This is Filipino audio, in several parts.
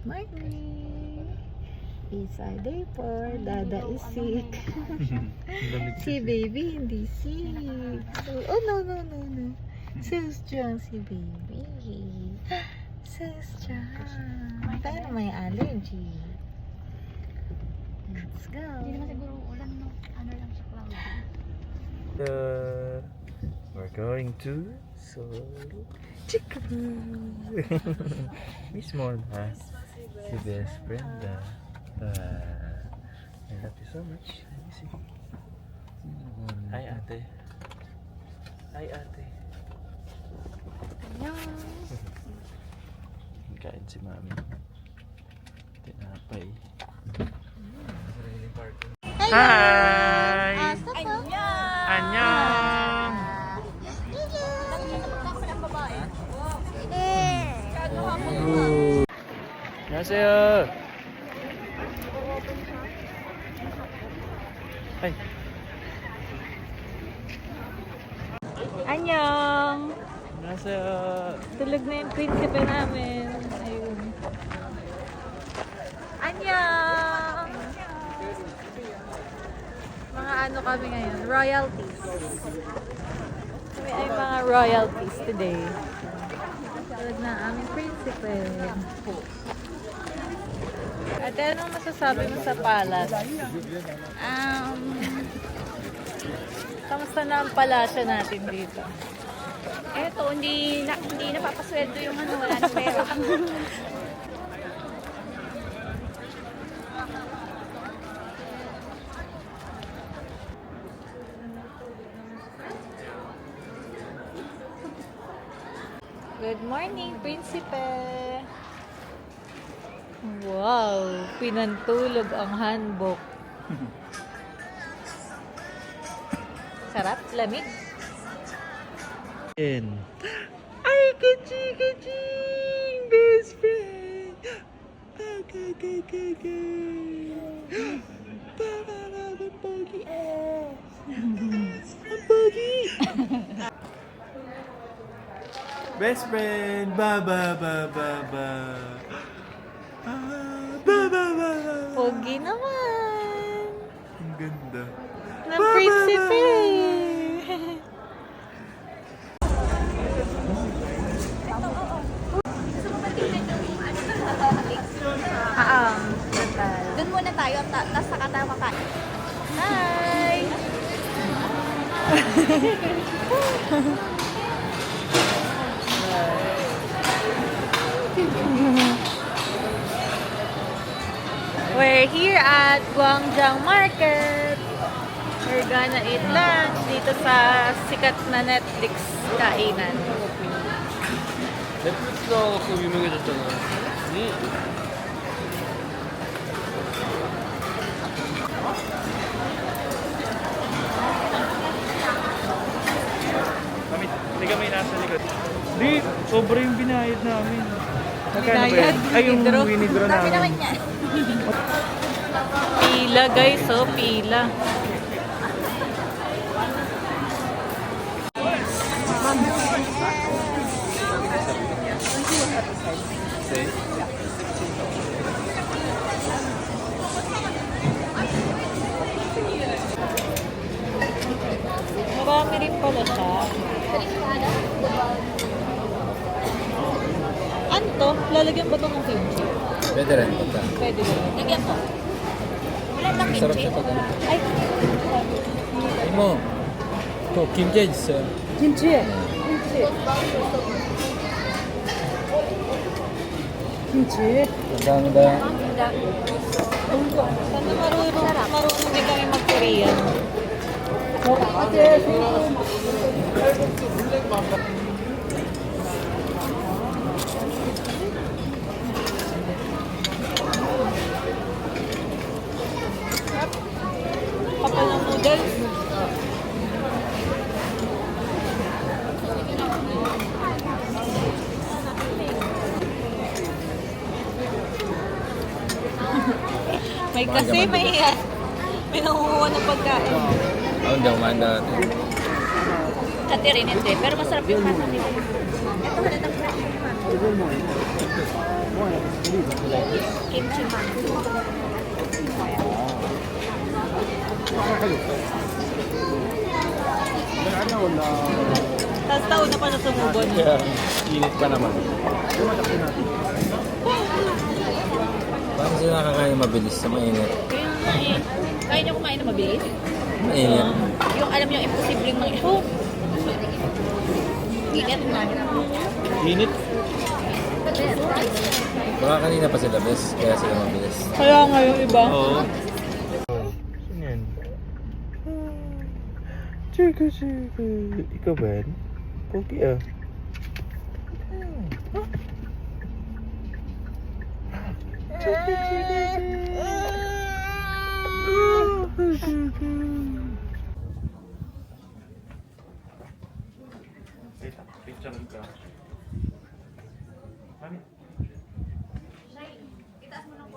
Morning! Isa day 4. Dada is sick. Si baby hindi sick. Oh no. Sus John si baby. Sus John. Pero may allergy. Let's go. Hindi naman siguro ulan, no? Ano lang siya, cloudy. We're going to Seoul. Miss Mona, si best friend. I love you so much. Hi ate. Hi ate. Kain si mami. Tinapay. Hi! Annyeong! 안녕하세요. Hi. Annyeong! 안녕하세요. Tulog na yung prinsipe namin. Ayun. Annyeong! Mga ano kami ngayon? Royalties. Kami ay mga royalties today. Tulog na aming prinsipe. At anong masasabi mo sa palace? Kamusta na ang palasyo natin dito? Eto, hindi napapasweldo yung ano, wala na pera. Good morning, Prinsipe! Wow! Pinantulog ang hanbok. Sarap, lamig. Ay, kaching! Best friend! Ang pogi! Ang pogi! Best friend! Ba. Pogi naman! Ang ganda. Ng Prinsipe! Total. Doon muna tayo, tapos saka tayo kakain. Hi! We're here at Gwangjang Market. We're gonna eat lunch dito sa sikat na Netflix kainan. 넷플릭스 나와서 유명해졌잖아. Hindi kami nasa likod. Di, sobra yung binayad namin. Binayad? Ay, yung Winidraw? winidraw Dami namin. naman yan. Pila guys, oh, pila. Marami rin pala siya. Ano to? Lalagyan ba ito ng kimchi? Pwede rin pagka. Pwede ba? Lagyan mo. Wala lang Sarap kimchi. siya pag ano. Ay, Imo, 또 김치 있어요. kimchi. Kimchi. Kimchi. 감사합니다. Sana marunong din kami mag-Korean. Kapal ng noodles. May kasi may nangunguha ng pagkain. hindi ako manda. Kati rin hindi, pero masarap yung kasa nila. Ito, halatang Kimchi mango. Tapos taon na pa sa sumubon. Kaya, init pa naman. Paano sila nakakain mabilis sa mainit? Kaya nga eh. Kaya niyo kumain na mabilis? Mainit. Yung alam niyo, imposibleng mang-ihop. Init na. Init. Baka kanina pa sila bes, kaya sila mabilis. Kaya nga yung iba. Oo. Sino yan? Chika, chika. Ikaw ba yan? Pogi ah. Chika, chika, chika. Picture ka. Mami.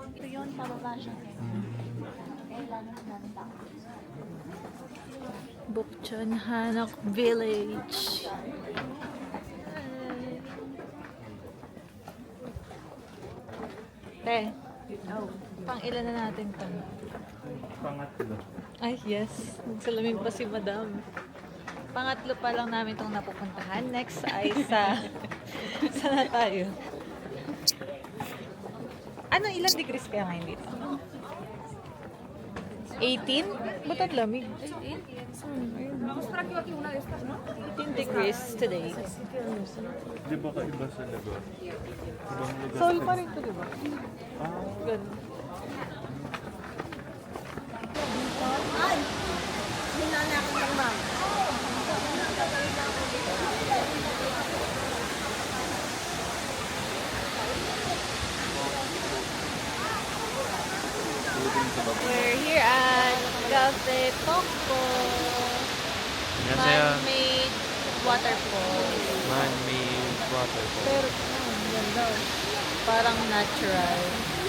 Ito yun, pababa siya. Bukchon Hanok Village. Te, pang ilan na natin to? Pangatlo. Ay, yes. Nagsalamin pa si Madam. Pangatlo pa lang namin itong napupuntahan. Next ay sa... Saan na tayo? Ano, ilang degrees kaya ngayon dito? 18? Ba't ang lamig? 18 degrees today. Di ba kaiba sa lugar? Ibang lugar. Seoul pa rin to, di ba? Ganun. We're here at Cafe Poco. Man-made waterfall. Man-made waterfall. Pero, ganda. Parang natural.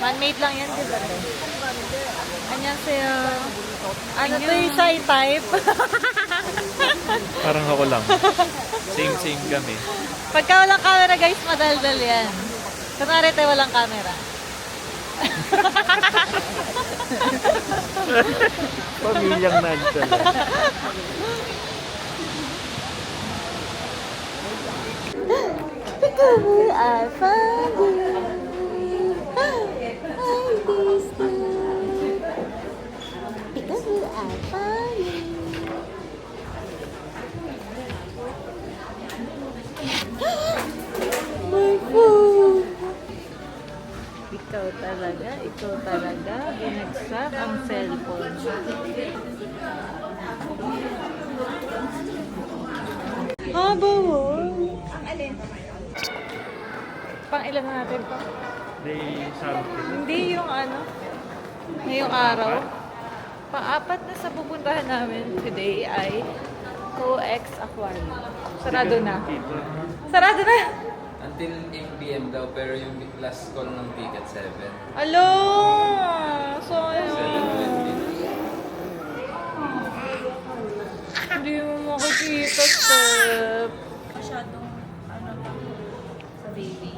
Man-made lang yan, di ba? Anyan sa'yo. Ano to yung shy type? Parang ako lang. Same kami. Pagka walang camera guys, madaldal yan. Kunwari tayo walang camera. Pamilyang nandyan. Because I found you. I missed you. Because I found you. My phone. Ikaw talaga, binagsak ang cellphone. Haba mo. Pang ilan na natin to? Day something. Hindi yung ano, ngayong araw. Pang-apat na sa pupuntahan namin today ay COEX Aquarium. Sarado na. Sarado na! Until 8 p.m. daw, pero yung last call ng ticket 7. Alo! Sayang. Hindi mo makikita, Step. Masyadong, ano to, sa baby.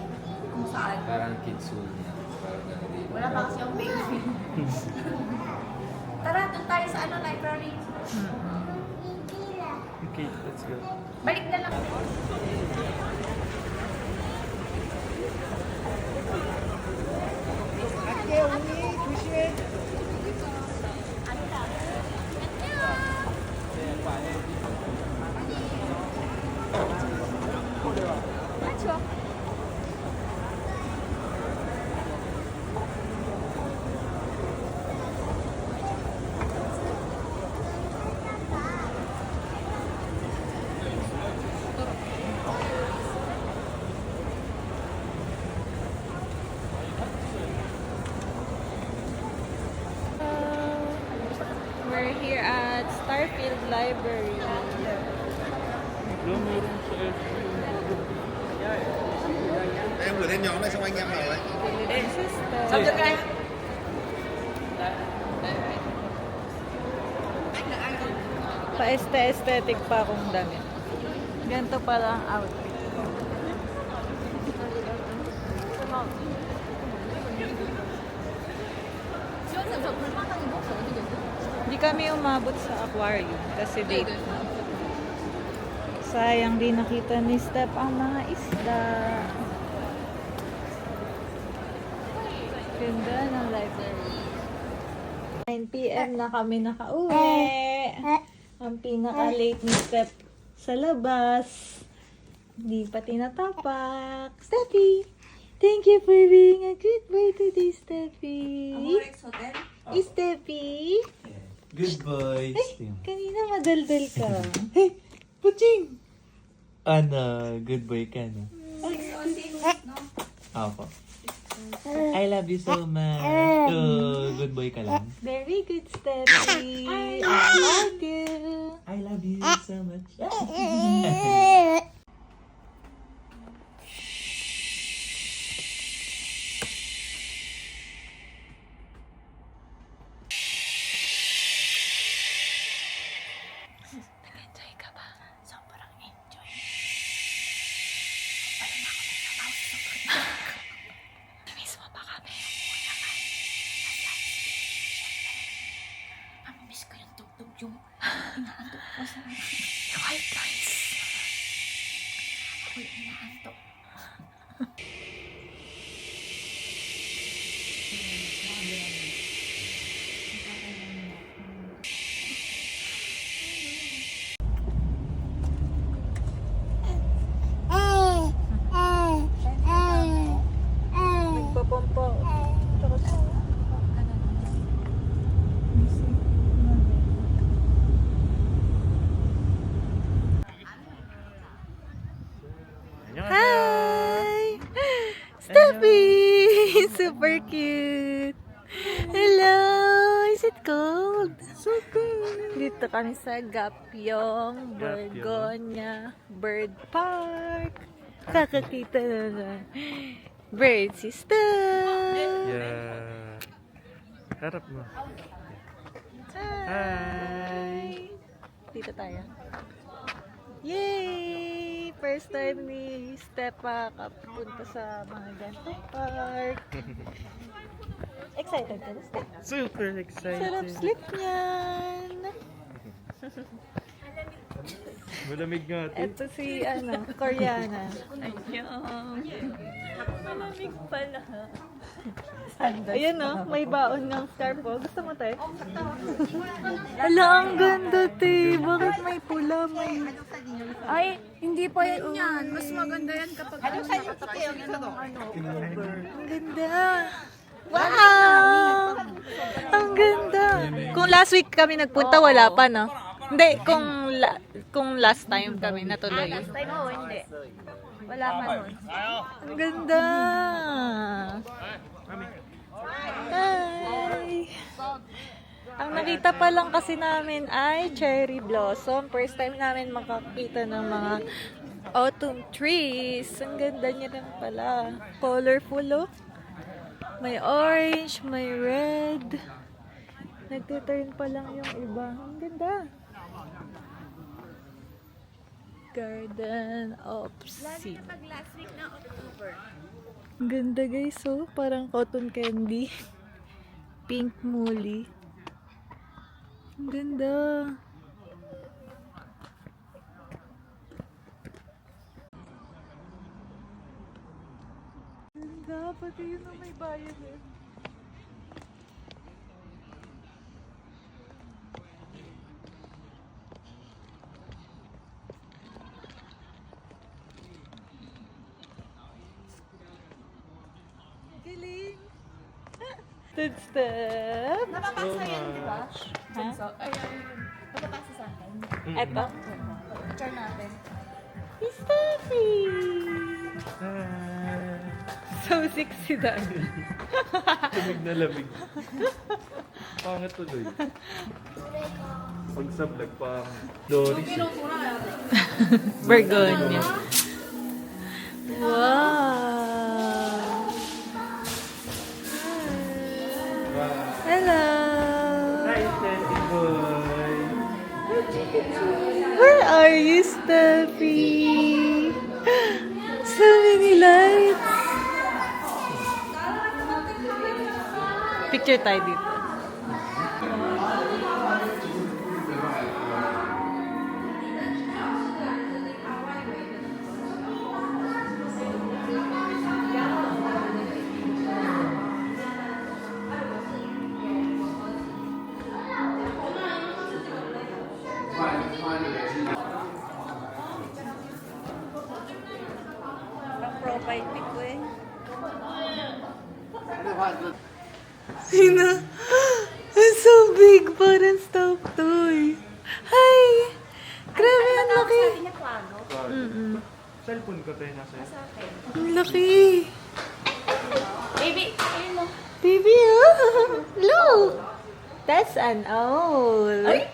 Kung saan. Parang kids school niya. Parang ganun din. Wala pa kasi yung baby. Tara, doon tayo sa ano, library. Okay, let's go. Balik na lang. We're here at Starfield Library. Doon meron sa Em vừa lên nhóm này xong anh em vào đấy. Sắp được anh. Pa-aesthetic pa akong damit. Ganito pala ang outfit ko. kami umabot sa aquarium kasi date na. Sayang di nakita ni Steph ang mga isda. Ganda ng library. 9 p.m. na kami nakauwi. Ang pinaka-late ni Steph sa labas. Hindi pa tinatapak. Steffi! Thank you for being a good boy today, Steffi. Steffi? Good boy. Kanina madaldal ka. Hey! Puching! Ano, good boy ka na. Opo. I love you so much. Oh, good boy ka lang. Very good, Steffi. I love you. I love you so much. Enjoy ka ba? Sobrang enjoy. Miss mo ba kami? Miss ko yung tugtog yung inaantok ko sa Yung white noise. ako'y inaantok. Nagpapampa. Hi! Steffi! Super cute! Hello! Is it cold? So cold! Dito kami sa Gapyong Borgonya Bird Park. Kakakita na na. Bird si Steph! Yeah. Harap mo. Hi! Dito tayo. Yay! First time ni Steph makapunta sa mga ganitong park. Excited ka na, Steph? Super excited. Sarap sleep niyan. Malamig nga ito. Ito si, Koreana. Malamig pala. Ayun may baon ng scarf po. Gusto mo tayo? Ala, ang ganda, te. Bakit may pula, may... Ay, hindi pa yan. Mas maganda yan kapag Ang ganda. Wow! Ang ganda. Kung last week kami nagpunta, wala pa, no? Hindi, kung last time kami natuloy. last time mo, hindi. Wala pa nun. Ang ganda. Hi! Ang nakita pa lang kasi namin ay cherry blossom. First time namin makakita ng mga autumn trees. Ang ganda niya rin pala. Colorful, oh. May orange, may red. Nagtiturn pa lang yung iba. Ang ganda. Garden of Sea. Pag last week na October. Ang ganda, guys, oh. Parang cotton candy. Pink molly. Ang ganda. Ganda. Pati yun ang may bayan eh. Galing. Good stuff. Napapasa yan, di ba? Ha? Ay, napapasa sa akin. Eto. Picture natin. Steffi! So sexy dahil. Lamig na lamig. Pangat tuloy. Pag sa vlog, pang Doris. Bergonya. Wow! Hello! Hi, Teddy boy! Where are you, Steffi? So many lights! Picture tayo dito. Ina, it's so big, parang stuffed toy. Hi! Grabe, ang laki. Sabi niya plano. Cellphone ko tayo nasa iyo. Ang laki. Baby, ayun mo. Baby, oh. Look! That's an owl. Ay!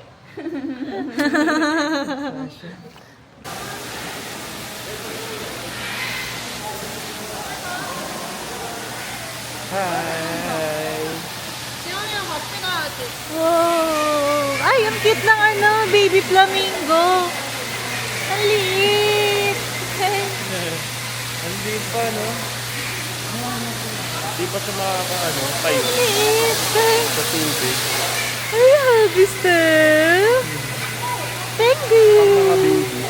Hi! Wow! Ay, ang cute ng ano, baby flamingo. Ang liit. Ang liit pa, no? Di pa siya makaka, tayo Liit. sa tubig. Ay, huggy Steph. Thank you. Mga baby.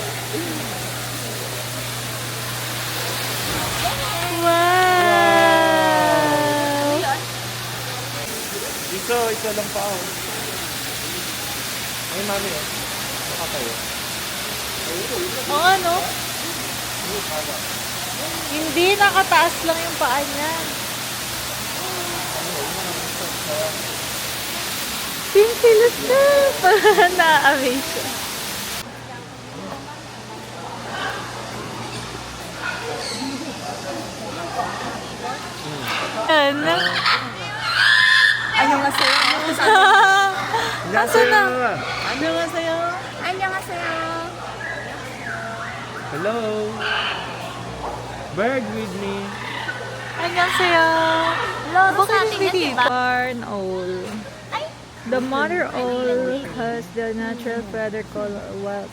Wow. Isa lang pa ako. Ay, mami, nakatayo. Oo, ano? Hindi, nakataas lang yung paa niya. Thank you, Steph. Na-amaze siya. Ano? Annyeonghaseyo. Asa na? Annyeonghaseyo. Annyeonghaseyo. Hello! Bird with me. Annyeonghaseyo. Lolo Bakit sa atin yan, hindi? diba? Barn owl. The mother owl has the natural feather color wild.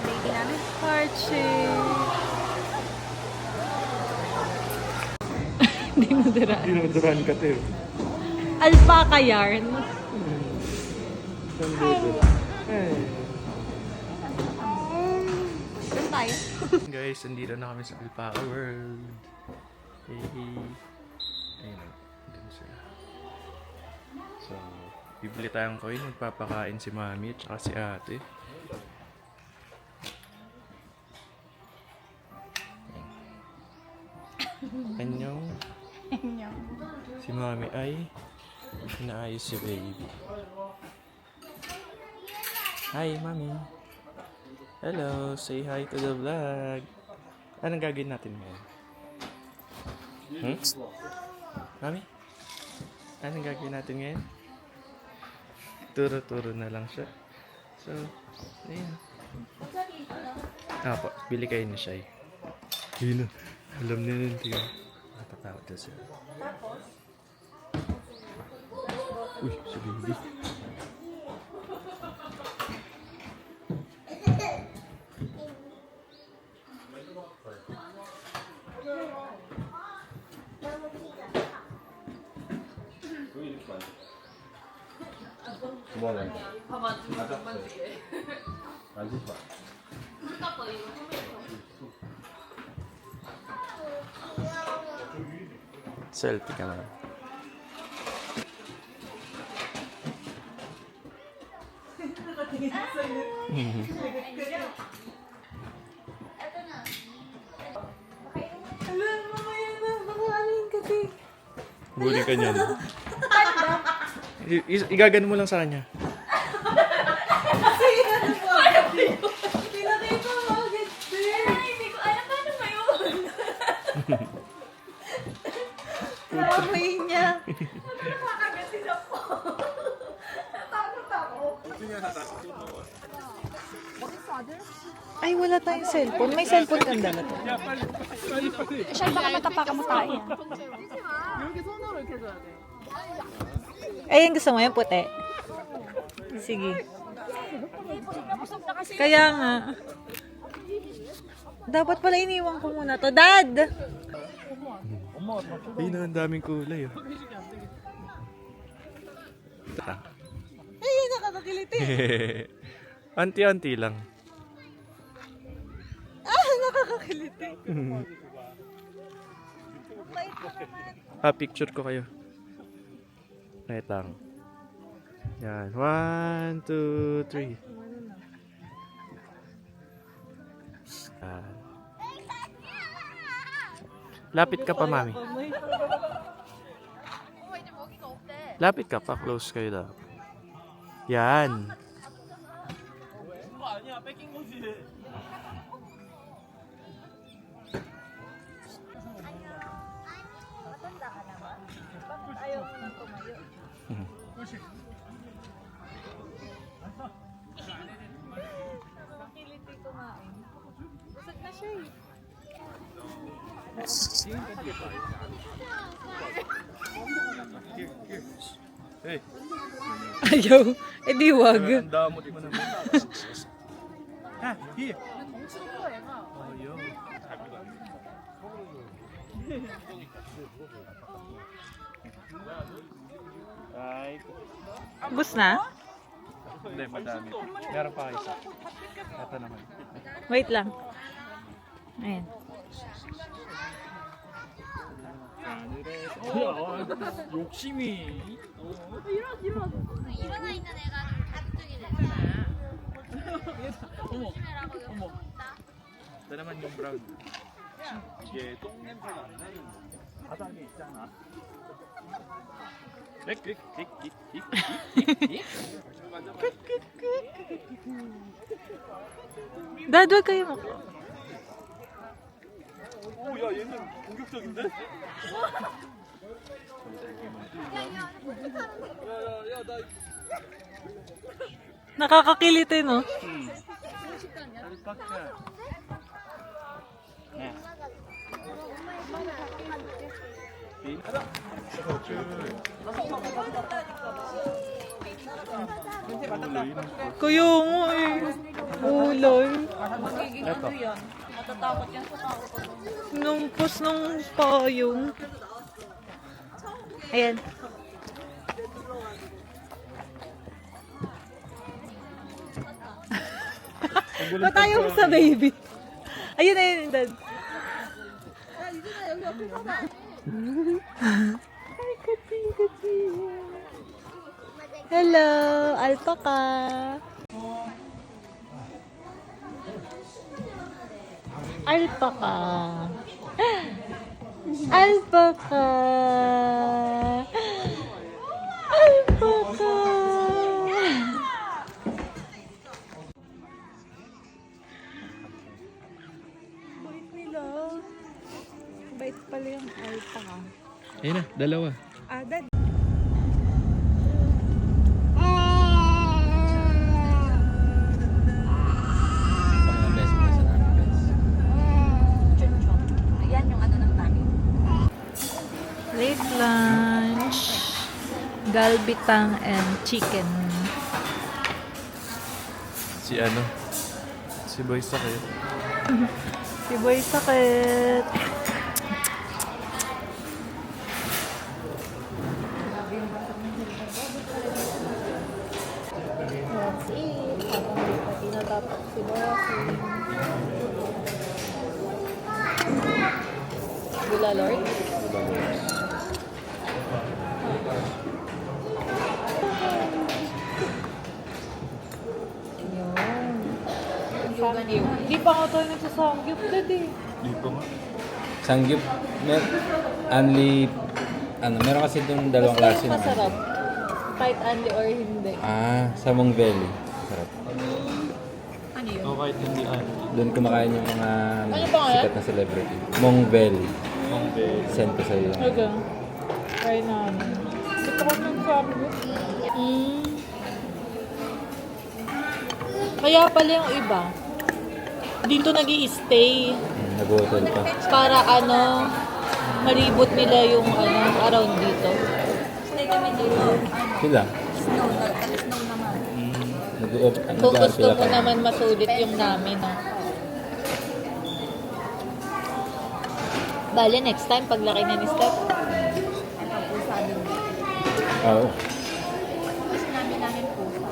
Baby namin. Archie. Hindi mo diraan. Dinuduraan ka, Teo. Alpaca yarn. Doon tayo. Guys, nandito na kami sa Alpaca World. Hey, hey. Ayun, dun sila. So, bibili tayong coin. Magpapakain si Mami at saka si Ate. Anyong. Si Mami ay inaayos si baby. Hi, Mami. Hello, say hi to the vlog. Anong gagawin natin ngayon? Mami? Anong gagawin natin ngayon? Turo-turo na lang siya. So, ayan. Apo, bili kayo ni Shai. Yun na. Alam na nun, tiyo. Natatakot na siya. Uy, si baby. Selfie ka na. Alam, mamaya na. Baka ano yun kasi. Huli ka niyan. Igagano mo lang sa kanya. Pinakita mo agad din. Hindi ko alam paano ba yun. Amoy niya. Nakakagatin ako. Natakot ako. Ay, wala tayong cellphone. May cellphone kang dala to. Siya baka matapakan mo tayo. Ay, yung gusto mo yung puti. Sige. Kaya nga. Dapat pala iniwan ko muna to. Dad! Ay na, ang daming kulay. Oh. Ay, nakakakiliti. Anti-anti lang. Ah, nakakakiliti. Bait ko naman. Picture ko kayo. Wait lang. Yan. 1, 2, 3. Lapit ka pa, mami. Lapit ka pa, close kayo daw. Yan. Busog na siya eh. Hey. Ayaw. Eh di wag. Ang damot mo naman. Ha, here. Oh, yo. Ay, Bus na? hindi, madami. Meron pa isa. Ito naman. Wait lang. Ayan. 욕심이. 일어나 있는 애가 가족적이 됐어요. 조심해라고 여기 있다. ito naman yung brown. 이게 똥 냄새가 안 나는 바닥에 있잖아. Dad, wag kayo mag... 오, 야, 얘는 공격적인데? Nakakakiliti, no? Kaya nga eh. Ulay. Ito. Numpas ng payong. Ayan. Ba't ayaw mo sa baby? Ayun, ayun, dad. Ay, kating, kating. Hello, alpaca. Alpaca. Alpaca. Alpaca. Bait nila. Bait pala yung alpaca. Ayun na, dalawa. Ah, dad. Mga best mo sa namin, best. Ayan yung ano ng tayo. Late lunch. Galbitang and chicken. Si ano? Si Boy Sakit. Si Boy sakit. That's it. Habang di pa tinatapos si Bossing. Gula Lord. Samgyup. Hindi pa nga tayo nagsasamgyup dad eh. Di pa nga. Sangyup, only, meron kasi doon dalawang Basta klase yung naman. masarap. Kahit only or hindi. Ah, sa Mong Valley. Sarap. Ano yun? O kahit hindi ano. Doon kumakain yung mga Ano pa nga sikat na celebrity. Mong Valley. Mongbe. Send ko sa'yo. Okay. Try namin. Gusto ko ng samgyup. Kaya pala yung iba. Dito nag-i-stay. Nag-hotel pa. Para ano, maribot nila yung ano, around dito. Stay kami dito. Sila. Snow, nag-snow naman. Kung gusto mo naman masulit yung namin. Ah. Bale, next time, paglaki na ni Steph. Ano po sabi mo? Oo. Kasi namin pusa.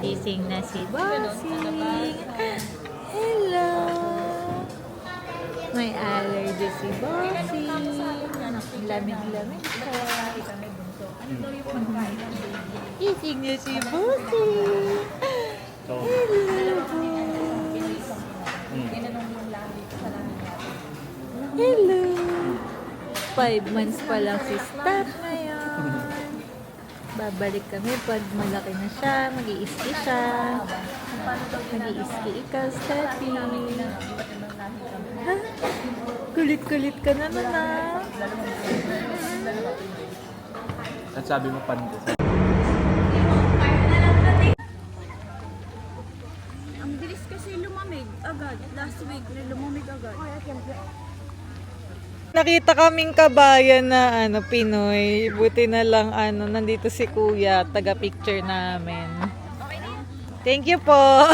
Gising na si Bossing. Hello. May allergy si Bossing. Lamig-lamig siya. Gising niya si Bossy. So, Hello. 5 months pa lang si Steph ngayon. Babalik kami pag malaki na siya, mag-i-iski siya. Mag-i-iski ikaw, Steffi. Ha? Kulit-kulit ka naman ah. at sabi mo pando. Ang bilis kasi lumamig agad. Last week, lumamig agad. Nakita kaming kabayan na Pinoy. Buti na lang nandito si Kuya, taga-picture namin. Thank you po.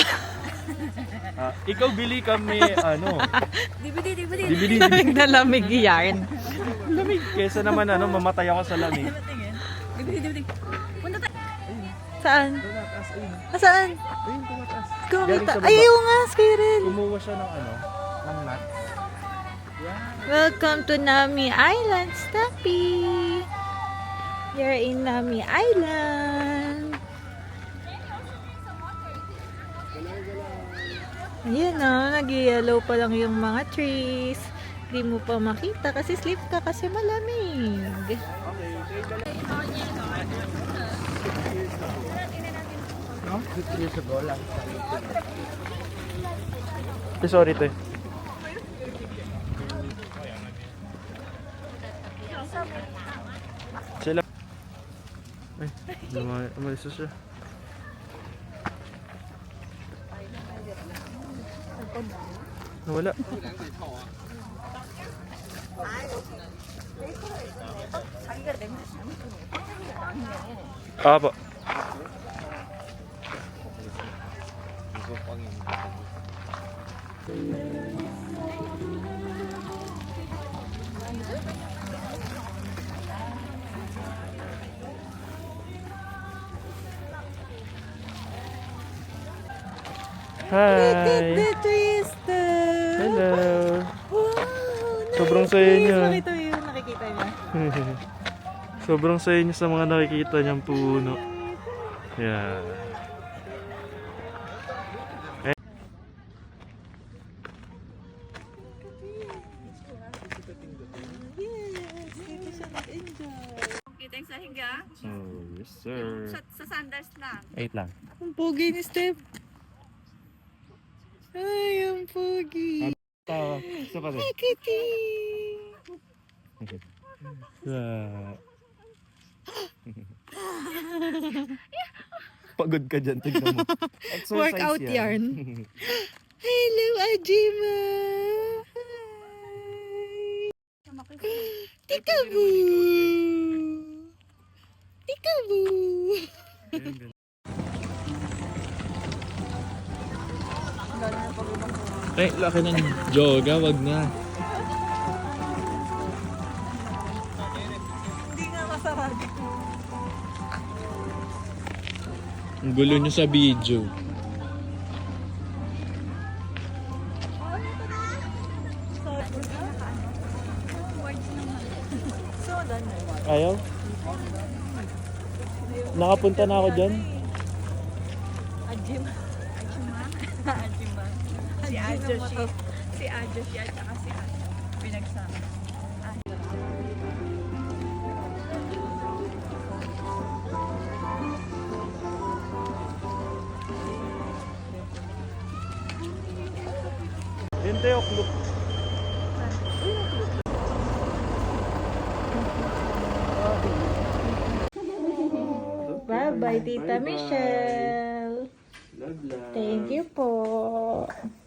Ikaw bili kami, DVD. Lamig na lamig yarn. lamig. Kesa naman, mamatay ako sa lamig. DVD. Punta tayo. Saan? Saan? Ayun, tumataas. Kumita. Galing sa baba. Ayaw nga, Skyrin. Kumuha siya ng ng nut. Welcome to Nami Island, Steffi. You're in Nami Island. Ayan nag-yellow pa lang yung mga trees. Hindi mo pa makita kasi sleep ka kasi malamig. Sorry, te. Sila. Ay, umalis na siya. Nawala. Apa? Hi! The trees there. Hello! Wow, Sobrang saya niya. Nakita mo yung nakikita niya. Sobrang saya niya sa mga nakikita niyang puno. Yeah. Yes, dito siya nag-enjoy. Kita yung sa higa. Oh, yes sir. Sa sandals lang. 8 lang. Ang pogi ni Steph. Ay, ang pogi. Tawa. Isa pa rin. Kitty. Yeah. Pagod ka dyan, tignan mo. Exercise Workout yan. yarn. Hello, Ajima. Hi. Tikaboo. Tikaboo. Ay, laki ng yoga, wag na. Hindi nga masarap. Ang gulo nyo sa video. Ayaw? Nakapunta na ako dyan. Ajima. Si Adjo siya, tsaka si Adjo. Pinagsama. Hindi, o'clock. Bye-bye, Tita Michelle. Love, love. Thank you po.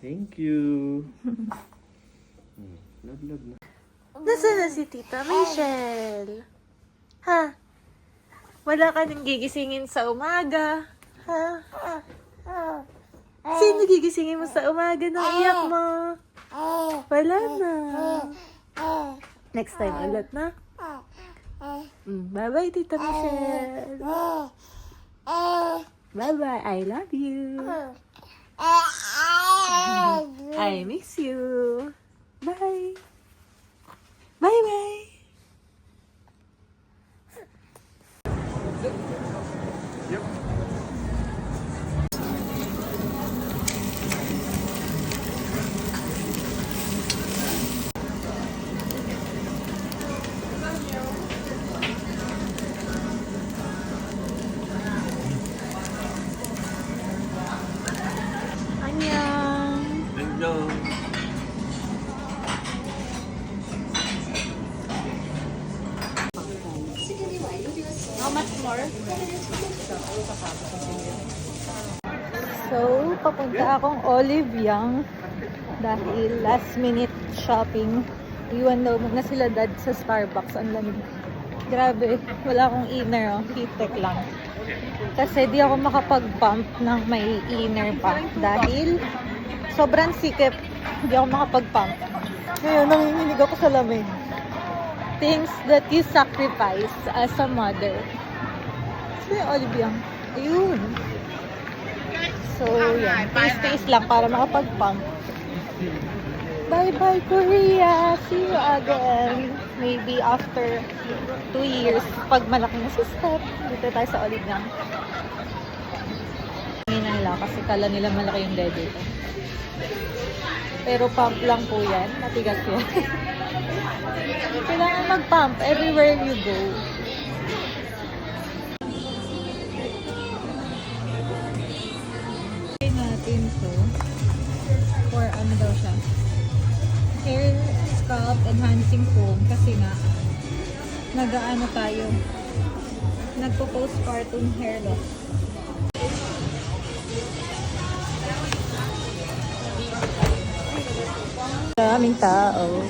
Thank you. Love, love na. Nasaan na si Tita Michelle? Ha? Wala ka nang gigisingin sa umaga? Ha? Sino gigisingin mo sa umaga na iyak mo? Wala na. Next time ulit na? Bye-bye, Tita Michelle. Bye-bye. I love you. I miss you. Bye. Bye-bye. So, papunta akong Olive Young dahil last minute shopping. Iwan daw na sila dad sa Starbucks. Ang lamig. Grabe, wala akong inner, oh. Heat tech lang. Kasi di ako makapag-pump ng may inner pa dahil sobrang sikip. Di ako makapag-pump. Ngayon, nanginginig ako sa lamig. Things that you sacrifice as a mother. So, yung Olive Young. Ayun. So, yan. Tiis-tiis lang para makapag-pump. Bye-bye, Korea! See you again. Maybe after 2 years, pag malaki na si Steph, dito tayo sa Olive Young. Hindi na nila kasi kala nila malaki yung dede ko. Pero pump lang po yan. Matigas yan. Kailangan mag-pump everywhere you go. Try natin to. For ano daw siya? Hair scalp enhancing foam. Kasi nga, nag-ano tayo. Nagpo-postpartum hair loss. Daming tao.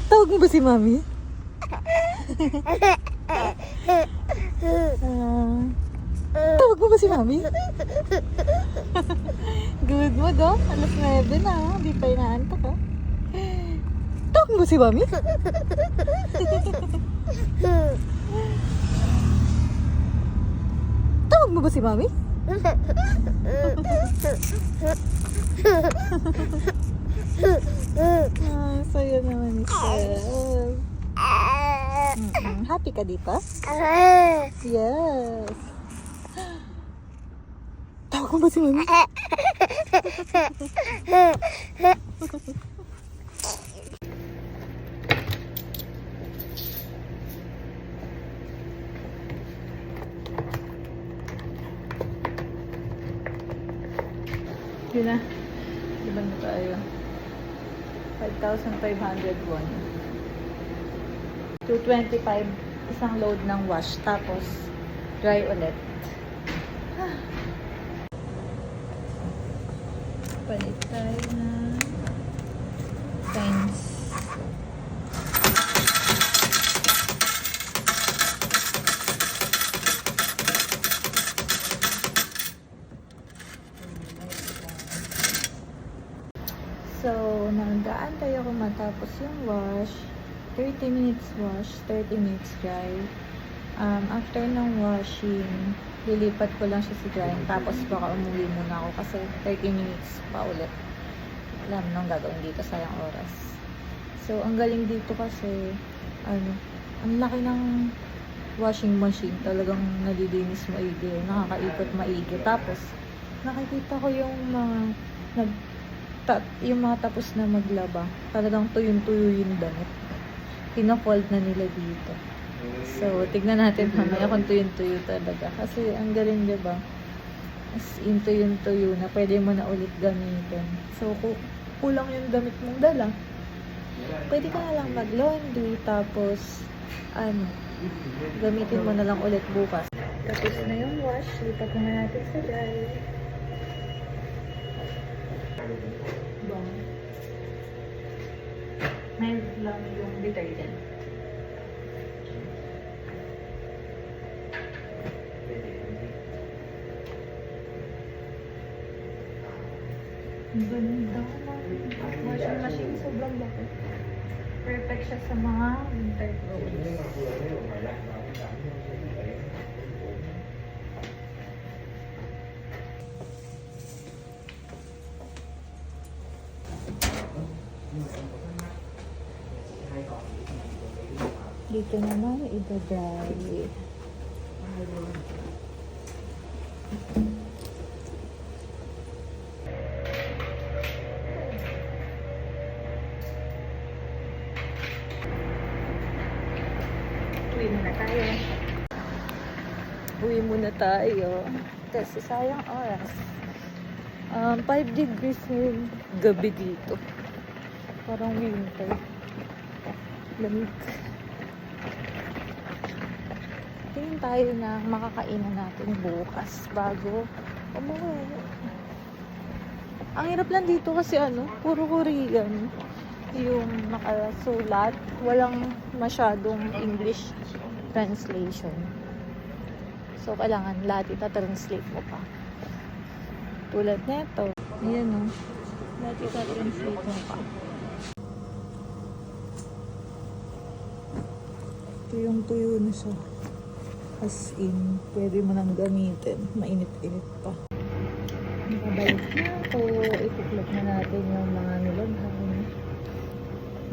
Tawag mo ba si Mami? Tawag mo ba si Mami? Good mo do. Alas 9 na. Hindi pa inaantok ha. Tawag mo ba si Mami? Tawag mo ba si Mami? Saya naman ni Steph. Happy ka dito? Yes. Tawag mo ba si Mami? Yun na. Iban na tayo. 5,500 won. 225 isang load ng wash. Tapos, dry ulit. Palit tayo na fines. So, nandaan tayo kung matapos yung wash. 30 minutes wash, 30 minutes dry. After ng washing, lilipat ko lang siya sa drying. Tapos baka umuwi muna ako kasi 30 minutes pa ulit. Alam nang gagawin dito, sayang oras. So, ang galing dito kasi, ang laki ng washing machine. Talagang nalilinis maigi. Nakakaikot maigi. Tapos, nakikita ko yung mga yung mga tapos na maglaba. Talagang tuyong-tuyo yung damit. Pina-fold na nila dito. So, tignan natin mamaya kung tuyong-tuyo talaga. Kasi, ang galing, diba? As in, tuyong-tuyo na pwede mo na ulit gamitin. So, kulang yung damit mong dala. Pwede ka na lang mag-laundry. Tapos, gamitin mo na lang ulit bukas. Tapos na yung wash. Lipat na natin sa dry. Mild lang yung detergent. Ang ganda ng washing machine. Sobrang laki. Perfect siya sa mga winter clothes. Dito naman, i-dry. Uwi muna tayo. Uwi muna tayo. Kasi sayang oras. 5 degrees ngayon gabi dito. Parang winter. Lamig. Tingin tayo na makakainan natin bukas bago umuwi. Ang hirap lang dito kasi puro Korean yung nakasulat. Walang masyadong English translation. So, kailangan lahat ita-translate mo pa. Tulad neto. Ayan lahat ita-translate mo pa. Tuyong-tuyo na siya. As in, pwede mo nang gamitin. Mainit-init pa. Nakabalik na ako. Ituklop na natin yung mga nilaghan.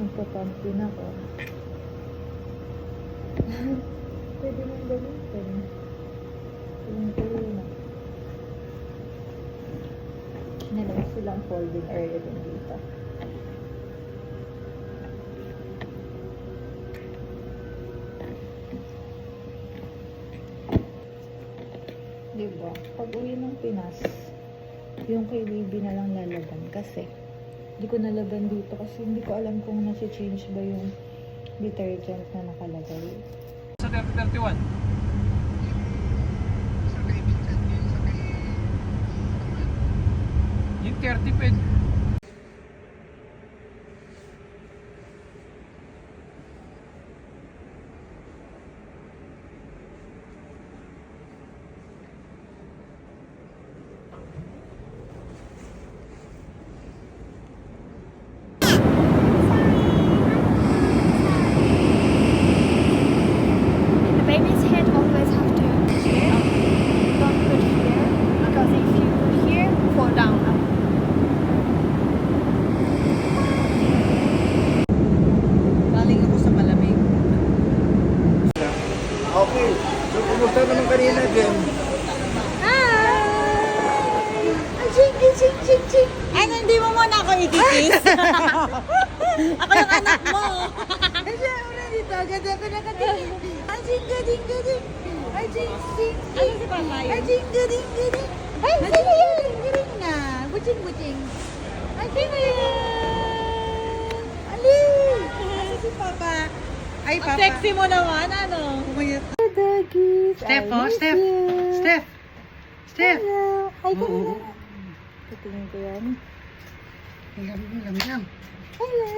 Magpapump din ako. Pwede mong gamitin. Tuyong-tuyo na. Nilagay silang folding area din dito. Diba? Pag uwi ng Pinas, yung kay baby na lang lalaban kasi hindi ko nalaban dito kasi hindi ko alam kung nasi-change ba yung detergent na nakalagay. Sa 30-31. Yung 30 ped. The baby's head always have to here. Don't put here because if you put here, fall down. Galing ako sa malamig. Okay. So, kumusta naman kanina, Jem? Ano, hindi mo muna ako ikikiss? Ako yung anak mo. Kasi una dito, ganda ko nakatingin. Ajing, gading, gading. Ajing, ding, ding. Ajing, gading, gading. Ay, sino yan? Gading nga. Buching, buching. Ay, sino yan? Ali! Ano si Papa? Ay, Papa. Ang sexy mo naman, ano? Umayat. Steph, oh, Steph. Steph. Steph. Hello. Hi ka na. Patingin ko yan. Lam. Hello.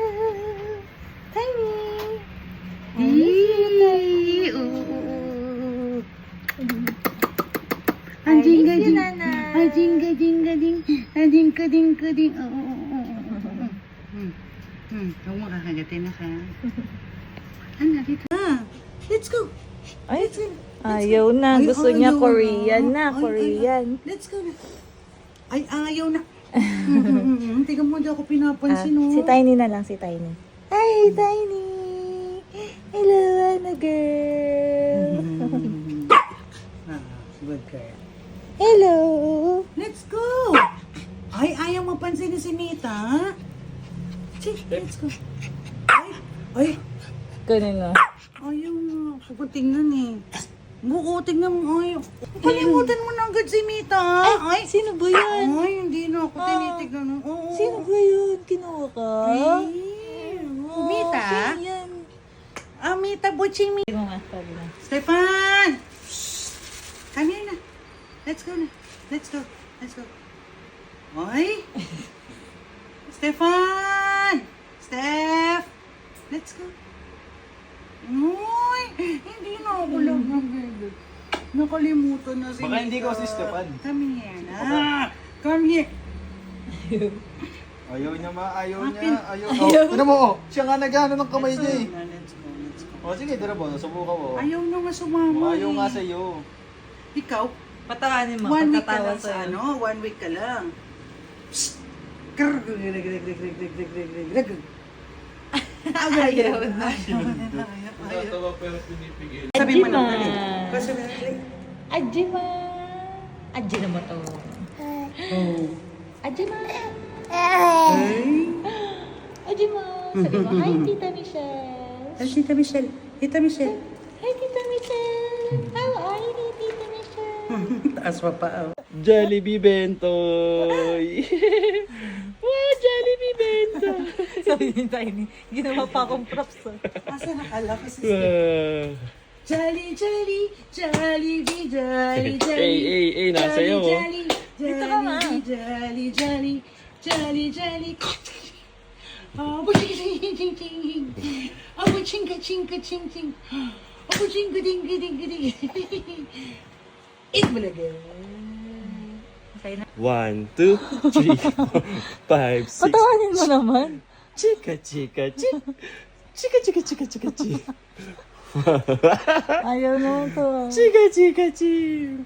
Tiny. Anjing gading. Nana. Anjing gading gading. Anjing kading kading. Huwag makakagatin na ka. Ano, dito. Let's go. Ay, ayaw na. Ay, Gusto niya ayaw Korean na. na. Ay, Korean. Let's go na. Ay, ayaw na. Tingnan mo, di ako pinapansin, Si Tiny na lang, si Tiny. Hi, Tiny! Hello, Anna girl! Good girl. Hello! Let's go! Ay, ayaw mapansin ni si Mita. Let's go. Ay, Ganun na. ayaw nga. Huwag ko tingnan eh. Buko, tingnan mo. Ay, kalimutan mo na agad si Mita. Ay, Sino ba yan? ay, hindi na ako tinitignan. Oo. Sino ba yun? Kinuha ka? Mita? Sino yan? Mita, butching Mita. Hindi mo nga, sabi na. Stefan! Come here na. Let's go na. Let's go. Let's go. Oy! Stefan! Steph! Let's go. Uy! Hindi na ako lang nakalimutan na si Baka hindi Mita. ko si Stefan. Come here na. Come here. Ayaw niya ayaw Akin. niya. Ayaw. Tignan mo, siya nga nagano ng kamay niya eh. Let's go. Let's go. O sige, tira mo, subukan mo. Ayaw na nga sumama Ayaw eh. nga sa'yo. Ikaw, Patawanin mo. 1 week ka Patatawa lang sa sa'yo. 1 week ka lang. Psst! Grrr, grrr, grrr, grrr, grrr, grrr, grrr, grrr, grrr, grrr. Ayaw na. Natatawa pero pinipigil. Sabi mo na, dali. Ajima. Kasi dali. Ajima. Ajima mo to. Oh. Ajima. Ay. Ajima. Sabi mo, hi, Tita Michelle. Ay, Tita Michelle. Tita Michelle. Hi, Tita How are you, Tita Michelle? Taas pa pa. Jollibee Bentoy! Wow, Jollibee Bentoy! Sabi ni Tiny, ginawa pa akong props. Asa nakala ko si Wow. Jolly, jolly, Jollibee, jolly, Hey, nasa iyo. jolly, Dito ka, ma. jolly, jolly, jolly, jolly. Oh, ching, ching, ching. Oh, chinga, chinga, ching, ching. Oh, chinga, ding, ding, ding. Eat mo na girl. 1, 2, 3, 4, 5, 6. Patawanin mo naman. Chika, chika, chik. Chika, chika, chika, chika, chik. Ayaw naman to. Chika, chika, chik.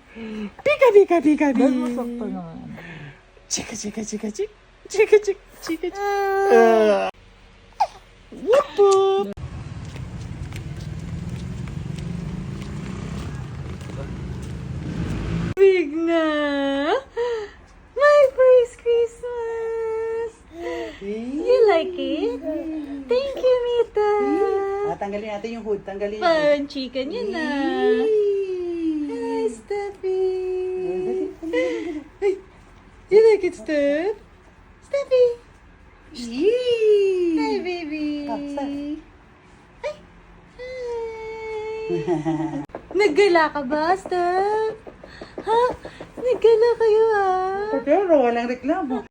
Pika, pika, pika, Dahil mo pika. sakto naman. Chika, chika, chika, chik. Chika, chika, chika, chik. Whoop, whoop. Big na! My first Christmas! You like it? Thank you, Mita! Tanggalin natin yung hood. Tanggalin Parang chicken yun na. Hi, Steffi! Hey, you like it, Steph? Steffi! Hi, baby! Ay! Hi! Naggala ka ba, Steph? Ha? Naggala kayo, ah? Pero walang reklamo.